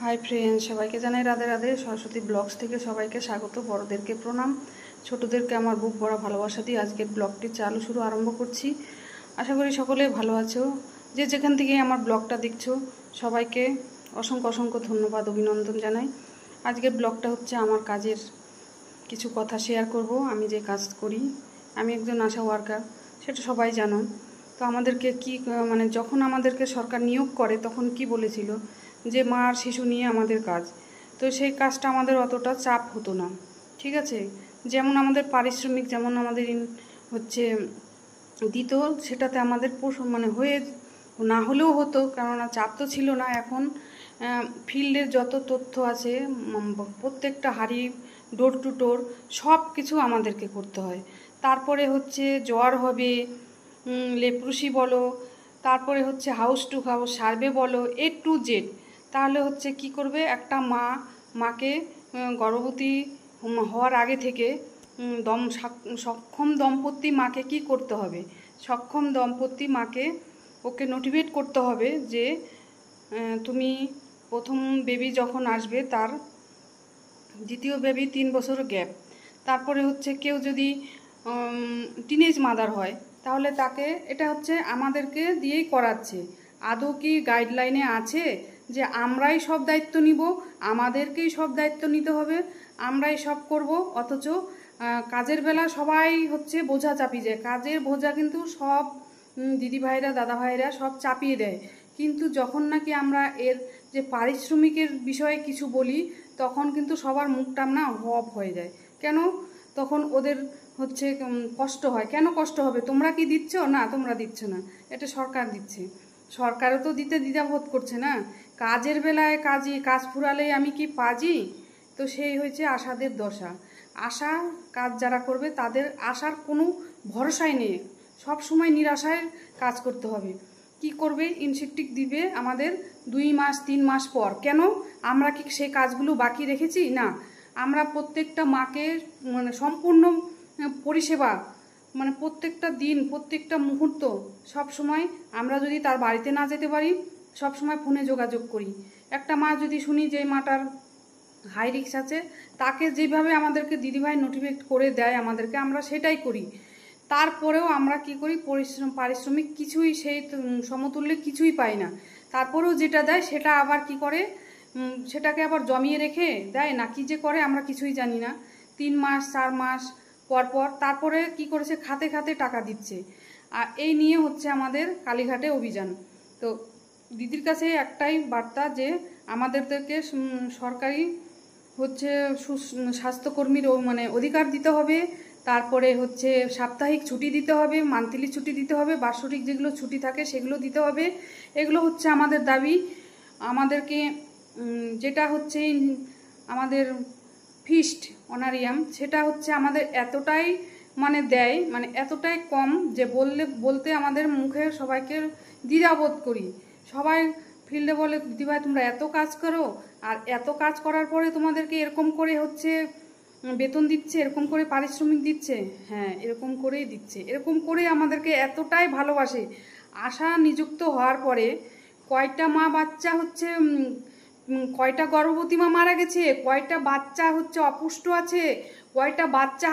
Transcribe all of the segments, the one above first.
Hi friends, সবাইকে জানাই Radhe Radhe. Saraswati blogs থেকে সবাইকে স্বাগত। বড়দেরকে প্রণাম, ছোটদেরকে আমার বুক ভরা ভালোবাসা দিয়ে আজকের ব্লগটি আরম্ভ করছি। আশা করি সকলে ভালো আছো। যে যেখান থেকে আমার ব্লগটা দেখছো সবাইকে অসংখ্য অসংখ্য ধন্যবাদ, অভিনন্দন জানাই। আজকের ব্লগটা হচ্ছে আমার কাজের কিছু কথা শেয়ার করব। আমি যে কাজ করি, আমি একজন আশা ওয়ার্কার, সেটা সবাই জানো। তো আমাদেরকে কি যখন আমাদেরকে সরকার নিয়োগ করে তখন কি বলেছিল যে মা আর শিশু নিয়ে আমাদের কাজ। তো সেই কাজটা আমাদের অতটা চাপ হতো না, ঠিক আছে। যেমন আমাদের পারিশ্রমিক যেমন আমাদের হচ্ছে দিত, সেটাতে আমাদের হয়ে না হলেও হতো, কেননা চাপ তো ছিল না। এখন ফিল্ডের যত তথ্য আছে প্রত্যেকটা হাড়ি ডোর টু ডোর সব কিছু আমাদেরকে করতে হয়। তারপরে হচ্ছে জ্বর হবে, লেপ্রসি বলো, তারপরে হচ্ছে হাউস টু হাউস সার্ভে বলো, A to Z। তাহলে হচ্ছে কি করবে একটা মাকে গর্ভবতী হওয়ার আগে থেকে সক্ষম দম্পতি মাকে কি করতে হবে, সক্ষম দম্পতি মাকে ওকে নোটিফিকেট করতে হবে যে তুমি প্রথম বেবি যখন আসবে তার দ্বিতীয় বেবি 3 বছর গ্যাপ। তারপরে হচ্ছে কেউ যদি টিনেজ মাদার হয় তাহলে তাকে, এটা হচ্ছে আমাদেরকে দিয়েই করাচ্ছে। আদৌ কি গাইডলাইনে আছে যে আমরাই সব দায়িত্ব নিব, আমাদেরকেই সব দায়িত্ব নিতে হবে, আমরাই সব করব? অথচ কাজের বেলা সবাই হচ্ছে বোঝা চাপিয়ে যায়। কাজের বোঝা কিন্তু সব দিদিভাইরা দাদাভাইরা সব চাপিয়ে দেয়। কিন্তু যখন নাকি আমরা এর যে পারিশ্রমিকের বিষয়ে কিছু বলি তখন কিন্তু সবার মুখটা না অফ হয়ে যায়। কেন? তখন ওদের হচ্ছে কষ্ট হয়। কেন কষ্ট হবে? তোমরা কি দিচ্ছ? না, তোমরা দিচ্ছ না, এটা সরকার দিচ্ছে। সরকারও তো দিতে দ্বিধাবোধ করছে না। কাজের বেলায় কাজ ফুরালেই আমি কি পাজি? তো সেই হয়েছে আশাদের দশা। আশা কাজ যারা করবে তাদের আশার কোনো ভরসাই নেই, সব সময় নিরাশায় কাজ করতে হবে। কি করবে? ইনসেন্টিভ দিবে আমাদের 2 মাস 3 মাস পর। কেন? আমরা কি সেই কাজগুলো বাকি রেখেছি? না, আমরা প্রত্যেকটা মাকে সম্পূর্ণ পরিষেবা, প্রত্যেকটা দিন প্রত্যেকটা মুহূর্ত সব সময় আমরা যদি তার বাড়িতে না যেতে পারি, সব সময় ফোনে যোগাযোগ করি। একটা মা যদি শুনি যে মাটার হাই রিস্ক আছে, তাকে যেভাবে আমাদেরকে দিদিভাই নোটিফিকেট করে দেয় আমাদেরকে, আমরা সেটাই করি। তারপরেও আমরা কি করি? পারিশ্রমিক কিছুই সেই সমতুল্যে কিছুই পাই না। তারপরেও যেটা দেয় সেটা আবার কি করে, সেটাকে আবার জমিয়ে রেখে দেয় না কি যে করে আমরা কিছুই জানি না। 3 মাস 4 মাস পর পর তারপরে কি করেছে, খাতে খাতে টাকা দিচ্ছে। আর এই নিয়ে হচ্ছে আমাদের কালীঘাটে অভিযান। তো দিদির কাছে একটাই বার্তা যে আমাদেরকে সরকারি হচ্ছে স্বাস্থ্যকর্মীর অধিকার দিতে হবে। তারপরে হচ্ছে সাপ্তাহিক ছুটি দিতে হবে, মান্থলি ছুটি দিতে হবে, বার্ষিক যেগুলো ছুটি থাকে সেগুলো দিতে হবে। এগুলো হচ্ছে আমাদের দাবি। আমাদেরকে যেটা হচ্ছে আমাদের ফিস্ট অনারিয়াম, সেটা হচ্ছে আমাদের এতটাই দেয়, এতটাই কম যে বলতে আমাদের মুখে সবাইকে দ্বিধাবোধ করি। সবাই ফিল্ডে বলে দিদিভাই তোমরা এত কাজ করো, আর এত কাজ করার পরে তোমাদেরকে এরকম করে হচ্ছে বেতন দিচ্ছে, এরকম করে পারিশ্রমিক দিচ্ছে। হ্যাঁ, এরকম করেই দিচ্ছে, এরকম করে আমাদেরকে এতটাই ভালোবাসে। আশা নিযুক্ত হওয়ার পরে কয়টা মা বাচ্চা হচ্ছে, কয়টা গর্ভবতী মা মারা গেছে, কয়টা বাচ্চা হচ্ছে অপুষ্ট আছে, কয়টা বাচ্চা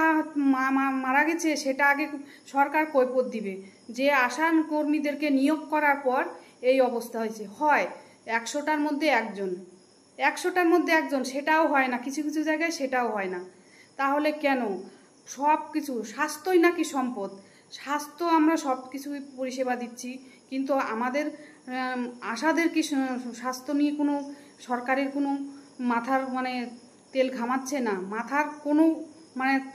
মারা গেছে, সেটা আগে সরকার কৈফিয়ত দিবে। যে আশা কর্মীদেরকে নিয়োগ করার পর এই অবস্থা হয়েছে। হয় 100টার মধ্যে একজন, 100টার মধ্যে একজন, সেটাও হয় না, কিছু কিছু জায়গায় সেটাও হয় না। তাহলে কেন? সব কিছু, স্বাস্থ্যই নাকি সম্পদ। স্বাস্থ্য আমরা সব কিছুই পরিষেবা দিচ্ছি, কিন্তু আমাদের আশাদের কি স্বাস্থ্য নিয়ে কোনো সরকারের কোনো মাথার তেল ঘামাচ্ছে না? মাথার কোনো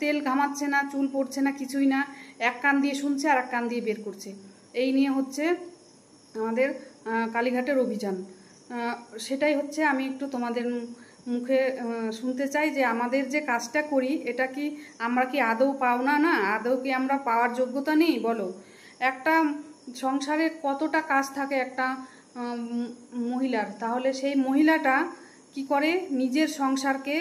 তেল ঘামাচ্ছে না, চুল পড়ছে না, কিছুই না। এক কান দিয়ে শুনছে আর এক কান দিয়ে বের করছে। এই নিয়ে হচ্ছে আমাদের কালীঘাটের অভিযান। সেটাই হচ্ছে আমি একটু তোমাদের মুখে শুনতে চাই যে আমাদের যে কাজটা করি এটা কি আমরা কি আদৌ পাওনা না? আদৌ কি আমরা পাওয়ার যোগ্যতা নেই? বলো। একটা সংসারে কতটা কাজ থাকে একটা মহিলার, তাহলে সেই মহিলাটা কি করে নিজের সংসারকে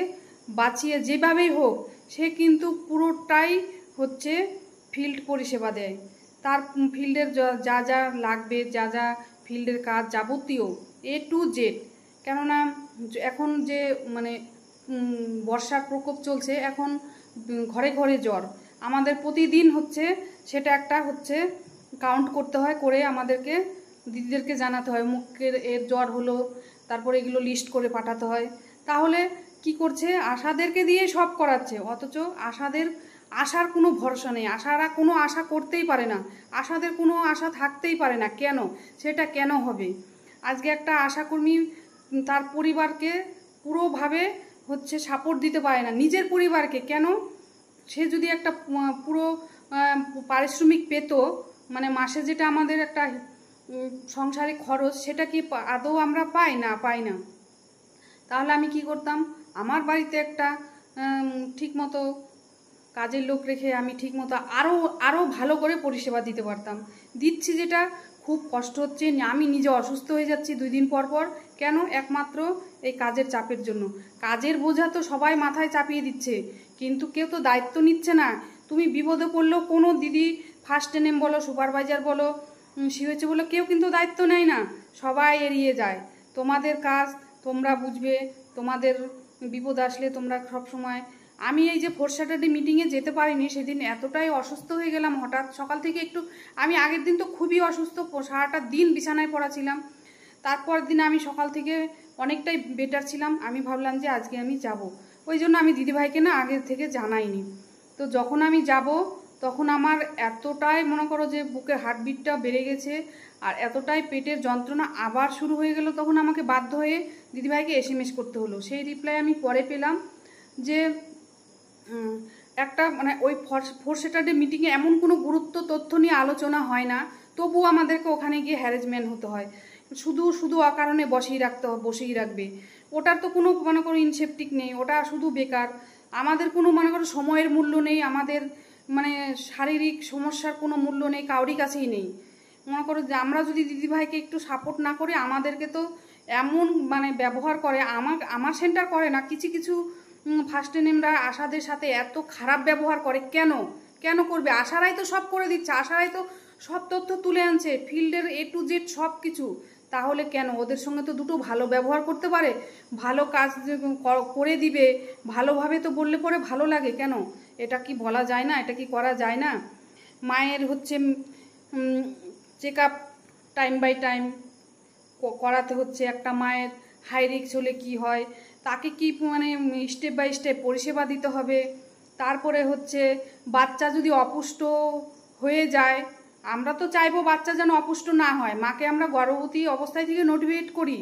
বাঁচিয়ে যেভাবেই হোক সে কিন্তু পুরোটাই হচ্ছে ফিল্ড পরিষেবা দেয়। তার ফিল্ডের যা যা লাগবে, যা যা ফিল্ডের কাজ যাবতীয় A to Z কেননা এখন যে মানে বর্ষার প্রকোপ চলছে, এখন ঘরে ঘরে জ্বর আমাদের প্রতিদিন হচ্ছে, সেটা একটা হচ্ছে কাউন্ট করতে হয়, করে আমাদেরকে দিদিদেরকে জানাতে হয় মুখের এর জ্বর হলো, তারপরে এগুলো লিস্ট করে পাঠাতে হয়। তাহলে কি করছে, আশাদেরকে দিয়ে সব করাচ্ছে, অথচ আশার কোনো ভরসা নেই। আশারা কোনো আশা করতেই পারে না, আশাদের কোনো আশা থাকতেই পারে না। কেন, সেটা কেন হবে? আজকে একটা আশাকর্মী তার পরিবারকে পুরোভাবে হচ্ছে সাপোর্ট দিতে পারে না, নিজের পরিবারকে। কেন? সে যদি একটা পুরো পারিশ্রমিক পেত, মানে মাসে যেটা আমাদের একটা সংসারে খরচ, সেটা কি আদৌ আমরা পাই না। তাহলে আমি কি করতাম, আমার বাড়িতে একটা ঠিকমতো কাজের লোক রেখে আমি ঠিকমতো আরও ভালো করে পরিষেবা দিতে পারতাম। দিচ্ছি, যেটা খুব কষ্ট হচ্ছে, আমি নিজে অসুস্থ হয়ে যাচ্ছি 2 দিন পর পর। কেন? একমাত্র এই কাজের চাপের জন্য। কাজের বোঝা তো সবাই মাথায় চাপিয়ে দিচ্ছে, কিন্তু কেউ তো দায়িত্ব নিচ্ছে না। তুমি বিপদে পড়লেও কোনো দিদি, ফার্স্ট নেম বলো, সুপারভাইজার বলো, হয়েছে বলো, কেউ কিন্তু দায়িত্ব নেয় না, সবাই এড়িয়ে যায়। তোমাদের কাজ তোমরা বুঝবে, তোমাদের বিপদ আসলে তোমরা সব সময়। আমি এই যে 4 স্যাটারডে মিটিংয়ে যেতে পারিনি, সেদিন এতটাই অসুস্থ হয়ে গেলাম হঠাৎ। সকাল থেকে একটু, আমি আগের দিন তো খুবই অসুস্থ, সারাটা দিন বিছানায় পড়া ছিলাম। তারপর দিন আমি সকাল থেকে অনেকটাই বেটার ছিলাম। আমি ভাবলাম যে আজকে আমি যাব, ওই জন্য আমি দিদিভাইকে না আগে থেকে জানাইনি। তো যখন আমি যাব, তখন আমার এতটাই মনে করো যে বুকের হার্টবিটটা বেড়ে গেছে, আর এতটাই পেটের যন্ত্রণা আবার শুরু হয়ে গেল। তখন আমাকে বাধ্য হয়ে দিদিভাইকে SMS করতে হলো। সেই রিপ্লাই আমি পরে পেলাম যে একটা মানে ওই 4 স্যাটারডে মিটিংয়ে এমন কোনো গুরুত্ব তথ্য নিয়ে আলোচনা হয় না, তবুও আমাদেরকে ওখানে গিয়ে হ্যারাসমেন্ট হতে হয়। শুধু অকারণে বসেই রাখবে। ওটার তো কোনো মনে করো ইনসেপটিক নেই, ওটা শুধু বেকার। আমাদের কোনো মনে করো সময়ের মূল্য নেই, আমাদের মানে শারীরিক সমস্যার কোনো মূল্য নেই, কাউরি কাছেই নেই। মনে করো যে আমরা যদি দিদিভাইকে একটু সাপোর্ট না করি, আমাদেরকে তো এমন মানে ব্যবহার করে, আমার সেন্টার করে না, কিছু ফার্স্ট নেমরা আশাদের সাথে এত খারাপ ব্যবহার করে। কেন করবে? আশারাই তো সব করে দিচ্ছে, আশারাই তো সব তথ্য তুলে আনছে, ফিল্ডের A to Z সব কিছু। তাহলে কেন? ওদের সঙ্গে তো দুটো ভালো ব্যবহার করতে পারে, ভালো কাজ করে দিবে, ভালোভাবে তো বললে পরে ভালো লাগে। কেন? এটা কি বলা যায় না? এটা কি করা যায় না? মায়ের হচ্ছে check up time by time করাতে হচ্ছে। একটা মায়ের হাই রিস্ক হলে কি হয়, তাকে কি মানে স্টেপ বাই স্টেপ পরিষেবা দিতে হবে। তারপরে হচ্ছে বাচ্চা যদি অপুষ্ট হয়ে যায়, আমরা তো চাইবো বাচ্চা যেন অপুষ্ট না হয়, মাকে আমরা গর্ভবতী অবস্থায় থেকে নোটিফিকেট করি।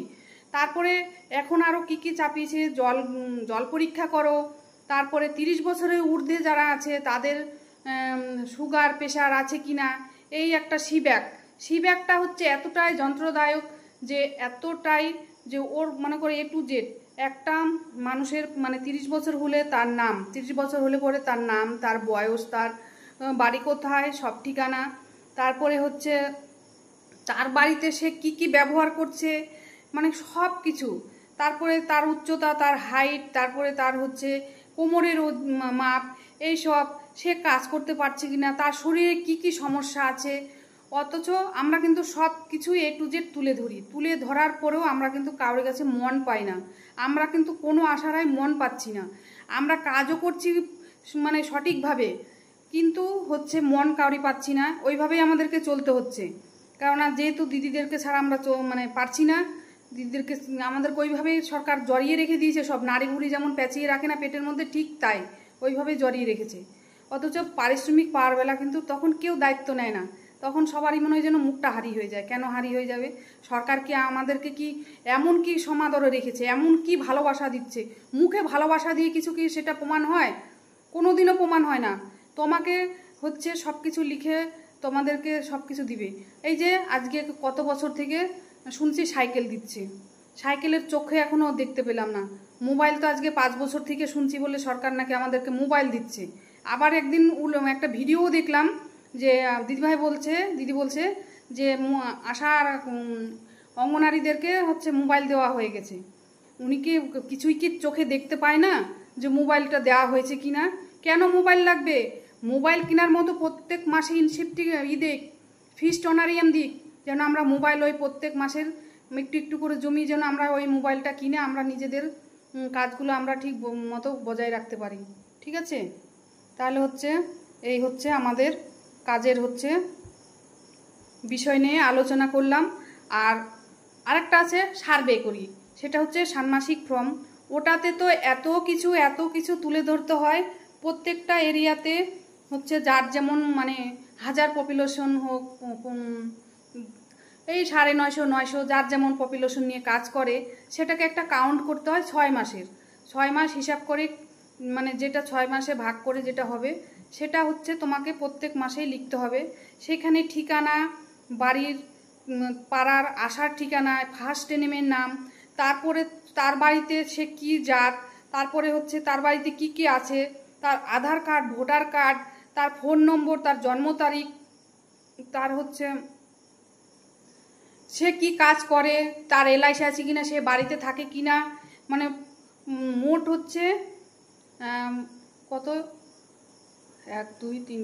তারপরে এখন আরও কি চাপিয়েছে, জল পরীক্ষা করো, তারপরে 30 বছরের ঊর্ধ্বে যারা আছে তাদের সুগার প্রেশার আছে কিনা, এই একটা সিব্যাকটা হচ্ছে এতটাই যন্ত্রদায়ক, যে এতটাই যে ওর মনে করে A to Z একটা মানুষের মানে 30 বছর হলে তার নাম, 30 বছর হলে পরে তার নাম, তার বয়স, তার বাড়ি কোথায়, সব ঠিকানা, তারপরে হচ্ছে তার বাড়িতে সে কি ব্যবহার করছে, মানে সব কিছু। তারপরে তার উচ্চতা, তার হাইট, তারপরে তার হচ্ছে কোমরের মাপ, এই সব, সে কাজ করতে পারছে কিনা, তার শরীরে কি সমস্যা আছে। অথচ আমরা কিন্তু সব কিছুই A to Z তুলে ধরার পরেও আমরা কিন্তু কারোর কাছে মন পাই না, আমরা কিন্তু কোনো আশারাই মন পাচ্ছি না। আমরা কাজও করছি মানে সঠিকভাবে, কিন্তু হচ্ছে মন কাউরি পাচ্ছি না, ওইভাবেই আমাদেরকে চলতে হচ্ছে। কারণ যেহেতু দিদিদেরকে ছাড়া আমরা মানে পারছি না, দিদিদেরকে আমাদেরকে ওইভাবেই সরকার জড়িয়ে রেখে দিয়েছে। সব নাড়ি ভুড়ি যেমন পেঁচিয়ে রাখে না পেটের মধ্যে, ঠিক তাই ওইভাবেই জড়িয়ে রেখেছে। অথচ পারিশ্রমিক পাওয়ার বেলা কিন্তু তখন কেউ দায়িত্ব নেয় না, তখন সবারই মনে হয় যেন মুখটা হারি হয়ে যায়। কেন হারি হয়ে যাবে? সরকার কি আমাদেরকে কি এমন কি সমাদরে রেখেছে, এমন কি ভালোবাসা দিচ্ছে? মুখে ভালোবাসা দিয়ে কিছু কি সেটা প্রমাণ হয়? কোনো দিনও প্রমাণ হয় না। তোমাকে হচ্ছে সব কিছু লিখে তোমাদেরকে সব কিছু দিবে। এই যে আজকে কত বছর থেকে শুনছি সাইকেল দিচ্ছে, সাইকেলের চোখে এখনও দেখতে পেলাম না। মোবাইল তো আজকে 5 বছর থেকে শুনছি বলে সরকার নাকি আমাদেরকে মোবাইল দিচ্ছে। আবার একদিন একটা ভিডিও দেখলাম যে দিদি বলছে যে আশার অঙ্গনারীদেরকে হচ্ছে মোবাইল দেওয়া হয়ে গেছে। উনি কি কিছুই কি চোখে দেখতে পায় না যে মোবাইলটা দেওয়া হয়েছে কিনা? কেন মোবাইল লাগবে? মোবাইল কেনার মতো প্রত্যেক মাসে ইনসেপ্টি দিক, ফিস্ট অনারিয়াম দিক, যেন আমরা মোবাইল ওই প্রত্যেক মাসের একটু একটু করে জমি যেন আমরা ওই মোবাইলটা কিনে আমরা নিজেদের কাজগুলো আমরা ঠিক মতো বজায় রাখতে পারি। ঠিক আছে, তাহলে হচ্ছে এই হচ্ছে আমাদের কাজের হচ্ছে বিষয় নিয়ে আলোচনা করলাম। আর আরেকটা আছে সার্ভে করি, সেটা হচ্ছে ষান্মাসিক ফর্ম। ওটাতে তো এত কিছু তুলে ধরতে হয়। প্রত্যেকটা এরিয়াতে হচ্ছে যার যেমন মানে 1000 পপুলেশন হোক, এই 950 900 যার যেমন পপুলেশন নিয়ে কাজ করে, সেটাকে একটা কাউন্ট করতে হয় 6 মাসের। 6 মাস হিসাব করে মানে যেটা 6 মাসে ভাগ করে যেটা হবে সেটা হচ্ছে তোমাকে প্রত্যেক মাসেই লিখতে হবে। সেখানে ঠিকানা, বাড়ির পাড়ার আসার ঠিকানা, ফার্স্ট নেমের নাম, তারপরে তার বাড়িতে সে কি জাত, তারপরে হচ্ছে তার বাড়িতে কি কি আছে, তার আধার কার্ড, ভোটার কার্ড, তার ফোন নম্বর, তার জন্ম তারিখ, তার হচ্ছে সে কি কাজ করে, তার এলআইসি আছে কিনা, সে বাড়িতে থাকে কিনা, মানে মোট হচ্ছে কত 1 2 3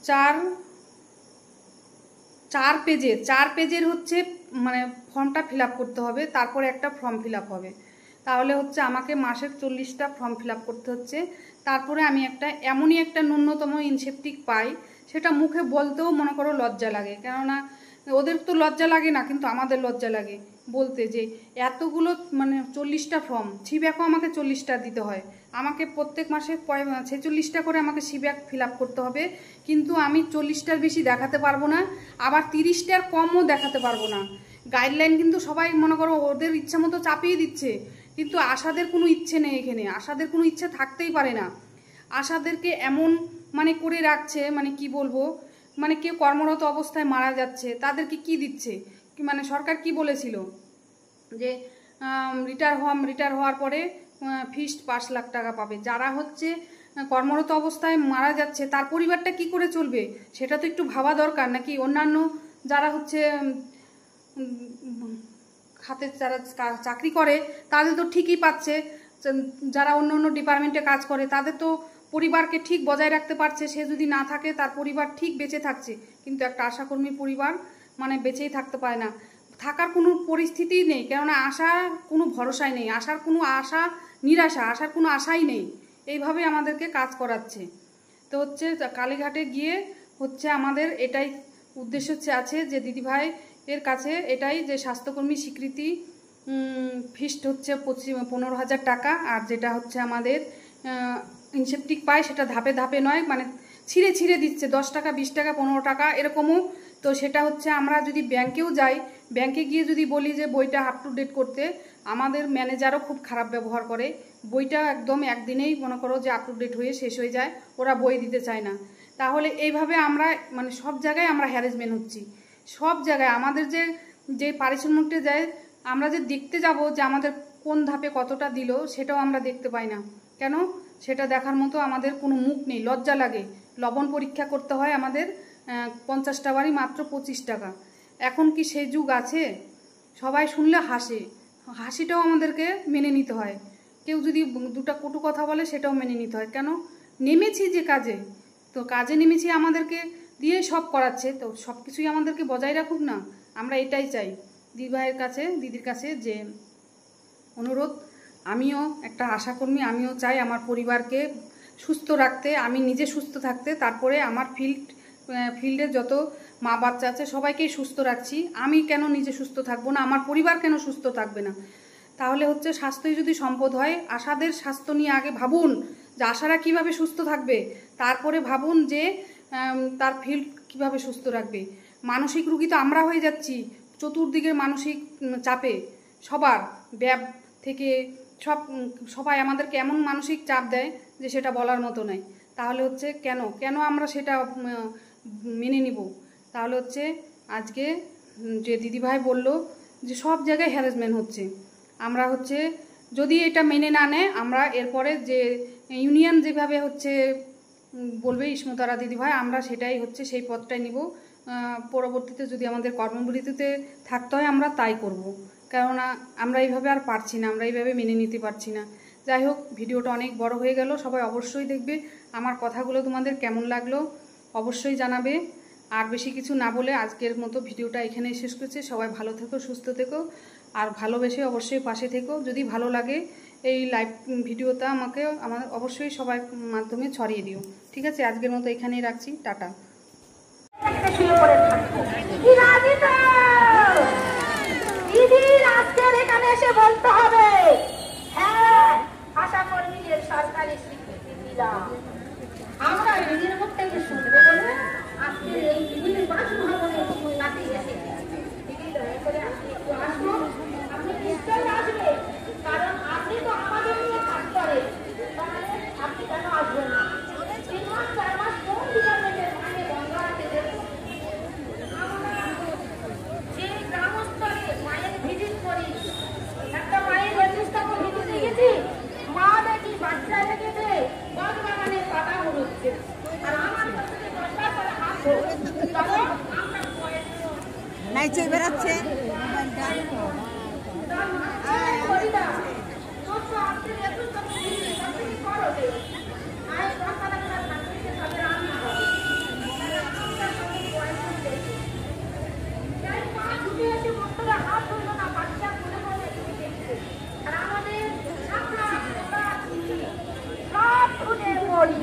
4 4 পেজের হচ্ছে মানে ফর্মটা ফিল আপ করতে হবে। তারপরে একটা ফর্ম ফিল আপ হবে। তাহলে হচ্ছে আমাকে মাসের 40টা ফর্ম ফিল আপ করতে হচ্ছে। তারপরে আমি একটা এমনই একটা ন্যূনতম ইনসেপটিক পাই, সেটা মুখে বলতেও মনে করো লজ্জা লাগে। কেননা ওদের তো লজ্জা লাগে না, কিন্তু আমাদের লজ্জা লাগে বলতে যে এতগুলো মানে 40টা ফর্ম, সিব্যাকও আমাকে 40টা দিতে হয়। আমাকে প্রত্যেক মাসে 46টা করে আমাকে সিব্যাক ফিল আপ করতে হবে, কিন্তু আমি 40টার বেশি দেখাতে পারবো না, আবার 30টার কমও দেখাতে পারবো না। গাইডলাইন কিন্তু সবাই মনে করো ওদের ইচ্ছা মতো চাপিয়ে দিচ্ছে, কিন্তু আশাদের কোনো ইচ্ছে নেই। এখানে আশাদের কোনো ইচ্ছে থাকতেই পারে না। আশাদেরকে এমন মানে করে রাখছে, মানে কি বলবো, মানে কেউ কর্মরত অবস্থায় মারা যাচ্ছে, তাদেরকে কি দিচ্ছে, মানে সরকার কি বলেছিল যে রিটায়ার হওয়ার পরে ফিক্সড 5 লাখ টাকা পাবে। যারা হচ্ছে কর্মরত অবস্থায় মারা যাচ্ছে তার পরিবারটা কি করে চলবে, সেটা তো একটু ভাবা দরকার নাকি? অন্যান্য যারা হচ্ছে খাতে যারা চাকরি করে তাদের তো ঠিকই পাচ্ছে, যারা অন্য অন্য ডিপার্টমেন্টে কাজ করে তাদের তো পরিবারকে ঠিক বজায় রাখতে পারছে। সে যদি না থাকে তার পরিবার ঠিক বেঁচে থাকছে, কিন্তু একটা আশাকর্মীর পরিবার মানে বেঁচেই থাকতে পারে না, থাকার কোনো পরিস্থিতিই নেই। কেননা আশার কোনো ভরসাই নেই, আশার কোনো আশা নিরাশা, আশার কোনো আশাই নেই। এইভাবে আমাদেরকে কাজ করাচ্ছে। তো হচ্ছে কালীঘাটে গিয়ে হচ্ছে আমাদের এটাই উদ্দেশ্য আছে যে দিদিভাই এর কাছে এটাই যে স্বাস্থ্যকর্মী স্বীকৃতি ফিস্ট হচ্ছে 15,000 টাকা। আর যেটা হচ্ছে আমাদের ইনসেপটিক পায় সেটা ধাপে ধাপে নয়, মানে ছিঁড়ে ছিঁড়ে দিচ্ছে 10 টাকা 20 টাকা 15 টাকা এরকমও। তো সেটা হচ্ছে আমরা যদি ব্যাংকেও যাই, ব্যাংকে গিয়ে যদি বলি যে বইটা আপ টু ডেট করতে, আমাদের ম্যানেজারও খুব খারাপ ব্যবহার করে। বইটা একদম একদিনেই মনে করো যে আপ টু ডেট হয়ে শেষ হয়ে যায়, ওরা বই দিতে চায় না। তাহলে এইভাবে আমরা মানে সব জায়গায় আমরা হ্যারাসমেন্ট হচ্ছি। সব জায়গায় আমাদের যে পারিশ্রমিকটা যায়, আমরা যে দেখতে যাব যে আমাদের কোন ধাপে কতটা দিল, সেটাও আমরা দেখতে পাই না। কেন? সেটা দেখার মতো আমাদের কোনো মুখ নেই, লজ্জা লাগে। লবণ পরীক্ষা করতে হয় আমাদের 50টা বাড়ি মাত্র 25 টাকা। এখন কি সেই যুগ আছে? সবাই শুনলে হাসে, হাসিটাও আমাদেরকে মেনে নিতে হয়। কেউ যদি দুটো কটু কথা বলে সেটাও মেনে নিতে হয়। কেন? নেমেছি যে কাজে, তো কাজে নেমেছি, আমাদেরকে দিয়ে সব করাচ্ছে, তো সব কিছুই আমাদেরকে বজায় রাখুক না। আমরা এটাই চাই দিদিভাইয়ের কাছে, দিদির কাছে যে অনুরোধ, আমিও একটা আশাকর্মী, আমিও চাই আমার পরিবারকে সুস্থ রাখতে, আমি নিজে সুস্থ থাকতে, তারপরে আমার ফিল্ডে যত মা বাচ্চা আছে সবাইকেই সুস্থ রাখছি। আমি কেন নিজে সুস্থ থাকবো না, আমার পরিবার কেন সুস্থ থাকবে না? তাহলে হচ্ছে স্বাস্থ্যই যদি সম্পদ হয়, আশাদের স্বাস্থ্য নিয়ে আগে ভাবুন যে আশারা কিভাবে সুস্থ থাকবে, তারপরে ভাবুন যে তার ফিল্ড কিভাবে সুস্থ রাখবে। মানসিক রুগী তো আমরা হয়ে যাচ্ছি চতুর্দিকের মানসিক চাপে, সবার ব্যাব থেকে সবাই আমাদেরকে এমন মানসিক চাপ দেয় যে সেটা বলার মতো নয়। তাহলে হচ্ছে কেন আমরা সেটা মেনে নিব? তাহলে হচ্ছে আজকে যে দিদিভাই বলল যে সব জায়গায় হ্যারাসমেন্ট হচ্ছে, আমরা হচ্ছে যদি এটা মেনে না নেয়, আমরা এরপরে যে ইউনিয়ন যেভাবে হচ্ছে বলবে ইসমতারা দিদিভাই, আমরা সেটাই হচ্ছে সেই পথটাই নিব। পরবর্তীতে যদি আমাদের কর্মবিরতিতে থাকতে হয় আমরা তাই করব। কেননা আমরা এইভাবে আর পারছি না, আমরা এইভাবে মেনে নিতে পারছি না। যাই হোক, ভিডিওটা অনেক বড় হয়ে গেল। সবাই অবশ্যই দেখবে। আমার কথাগুলো তোমাদের কেমন লাগলো অবশ্যই জানাবে। আর বেশি কিছু না বলে আজকের মতো ভিডিওটা এখানেই শেষ করছি। সবাই ভালো থেকো, সুস্থ থেকো, আর ভালোবেসে অবশ্যই পাশে থেকো। যদি ভালো লাগে এই লাইভ ভিডিওটা আমার অবশ্যই সবার মাধ্যমে ছড়িয়ে দিও। ঠিক আছে, আজকের মতো এখানেই রাখছি। টাটা। এখানে এসে বলতে হবে, হ্যাঁ আশা কর্মীদের সরকারি স্বীকৃতি দিলাম। আমরা নিজের মুখ থেকে শুনবো বলে আজকে এই দিদির বাসভবনে নাতি এসে দিদি দয়া করে আপনি একটু আসুন। আপনি নিশ্চয়ই আসবেন, কারণ আপনি তো আমাদের নিয়ে কাজ করেন, তাহলে আপনি কেন আসবেন না? 3 মাস 4 মাস কোন ডিপার্টমেন্টের আগে বন্ধ আছে দেখুন। আমরা যে গ্রামস্তরে মায়ের ভিজিট করি, একটা মায়ের রেজিস্টারে ভিজিট দেখেছি, মা দেখি বাচ্চা লেগেছে বাগানে পাতা হচ্ছে, আর আমার কাছে 10টা করে হাত ধরে তখন আমরা নাইচে বেড়াচ্ছে হাত ধরলো না, বাচ্চা মনে মনে দেখছে। আর আমাদের সব খুঁজে পড়ি।